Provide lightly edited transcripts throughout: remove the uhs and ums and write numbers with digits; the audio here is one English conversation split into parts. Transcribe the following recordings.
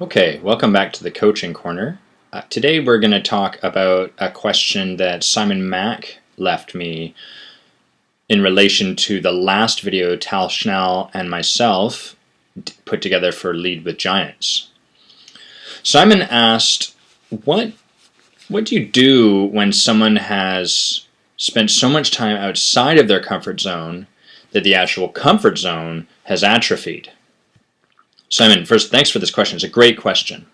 Okay, welcome back to the Coaching Corner. Today we're going to talk about a question that Simon Mack left me in relation to the last video Tal Schnell and myself put together for Lead with Giants. Simon asked, what do you do when someone has spent so much time outside of their comfort zone that the actual comfort zone has atrophied? Simon, first, thanks for this question. It's a great question.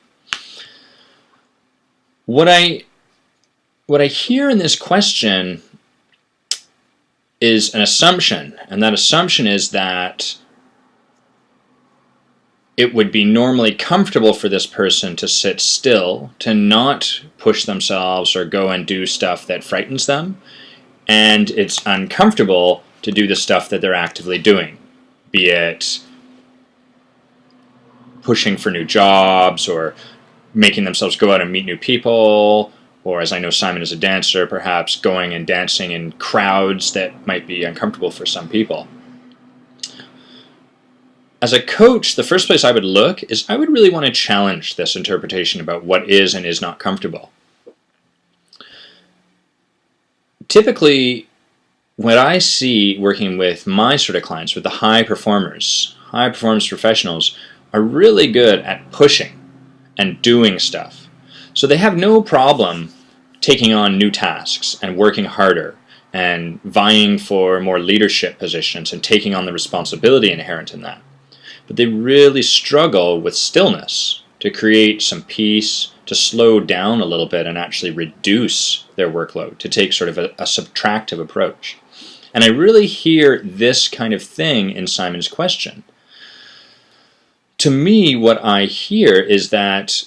What I hear in this question is an assumption, and that assumption is that it would be normally comfortable for this person to sit still, to not push themselves or go and do stuff that frightens them, and it's uncomfortable to do the stuff that they're actively doing, be it pushing for new jobs or making themselves go out and meet new people, or as I know Simon is a dancer, perhaps going and dancing in crowds that might be uncomfortable for some people. As a coach, the first place I would look is I would really want to challenge this interpretation about what is and is not comfortable. Typically, what I see working with my sort of clients, with the high performance professionals, are really good at pushing and doing stuff. So they have no problem taking on new tasks and working harder and vying for more leadership positions and taking on the responsibility inherent in that. But they really struggle with stillness, to create some peace, to slow down a little bit and actually reduce their workload, to take sort of a subtractive approach. And I really hear this kind of thing in Simon's question. To me, what I hear is that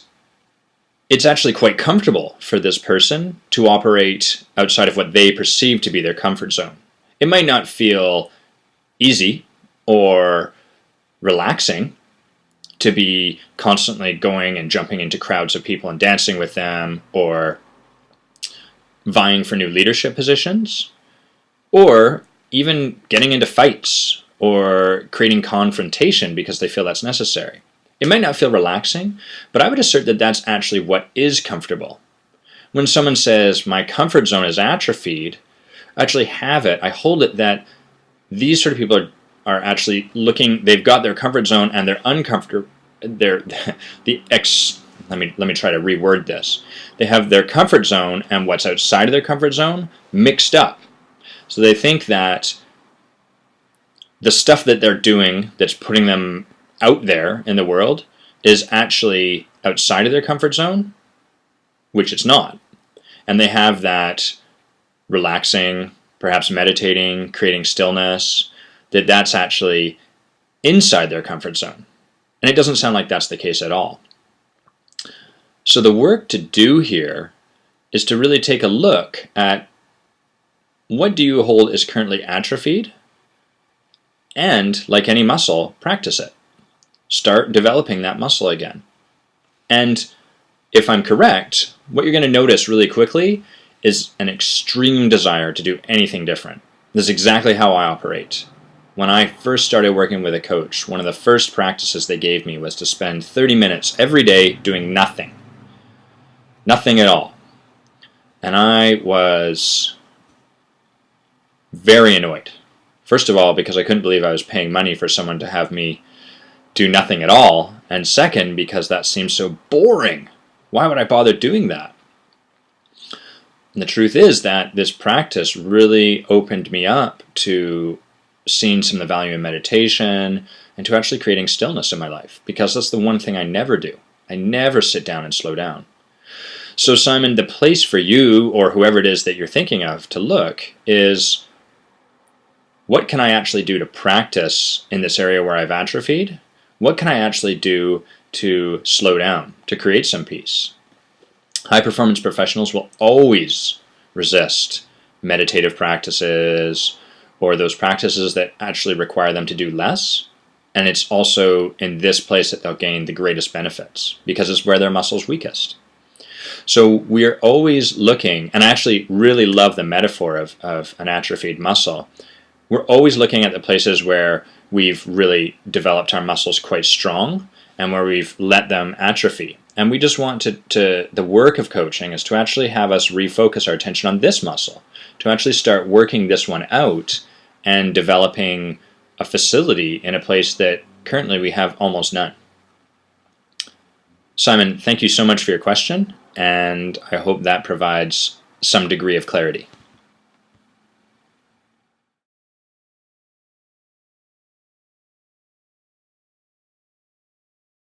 it's actually quite comfortable for this person to operate outside of what they perceive to be their comfort zone. It might not feel easy or relaxing to be constantly going and jumping into crowds of people and dancing with them, or vying for new leadership positions, or even getting into fights or creating confrontation because they feel that's necessary. It might not feel relaxing, but I would assert that that's actually what is comfortable. When someone says, my comfort zone is atrophied, I actually have it. I hold it that these sort of people are actually looking, they've got their comfort zone and they're uncomfortable. Let me try to reword this. They have their comfort zone and what's outside of their comfort zone mixed up. So they think that the stuff that they're doing that's putting them out there in the world is actually outside of their comfort zone, which it's not. And they have that relaxing, perhaps meditating, creating stillness, that's actually inside their comfort zone. And it doesn't sound like that's the case at all. So the work to do here is to really take a look at what do you hold is currently atrophied, and, like any muscle, practice it. Start developing that muscle again. And if I'm correct, what you're going to notice really quickly is an extreme desire to do anything different. This is exactly how I operate. When I first started working with a coach, one of the first practices they gave me was to spend 30 minutes every day doing nothing. Nothing at all. And I was very annoyed. First of all, because I couldn't believe I was paying money for someone to have me do nothing at all. And second, because that seemed so boring. Why would I bother doing that? And the truth is that this practice really opened me up to seeing some of the value in meditation and to actually creating stillness in my life, because that's the one thing I never do. I never sit down and slow down. So Simon, the place for you, or whoever it is that you're thinking of, to look is, what can I actually do to practice in this area where I've atrophied? What can I actually do to slow down, to create some peace? High-performance professionals will always resist meditative practices or those practices that actually require them to do less. And it's also in this place that they'll gain the greatest benefits, because it's where their muscle's weakest. So we're always looking, and I actually really love the metaphor of an atrophied muscle. We're always looking at the places where we've really developed our muscles quite strong, and where we've let them atrophy. And we just want the work of coaching is to actually have us refocus our attention on this muscle, to actually start working this one out and developing a facility in a place that currently we have almost none. Simon, thank you so much for your question, and I hope that provides some degree of clarity.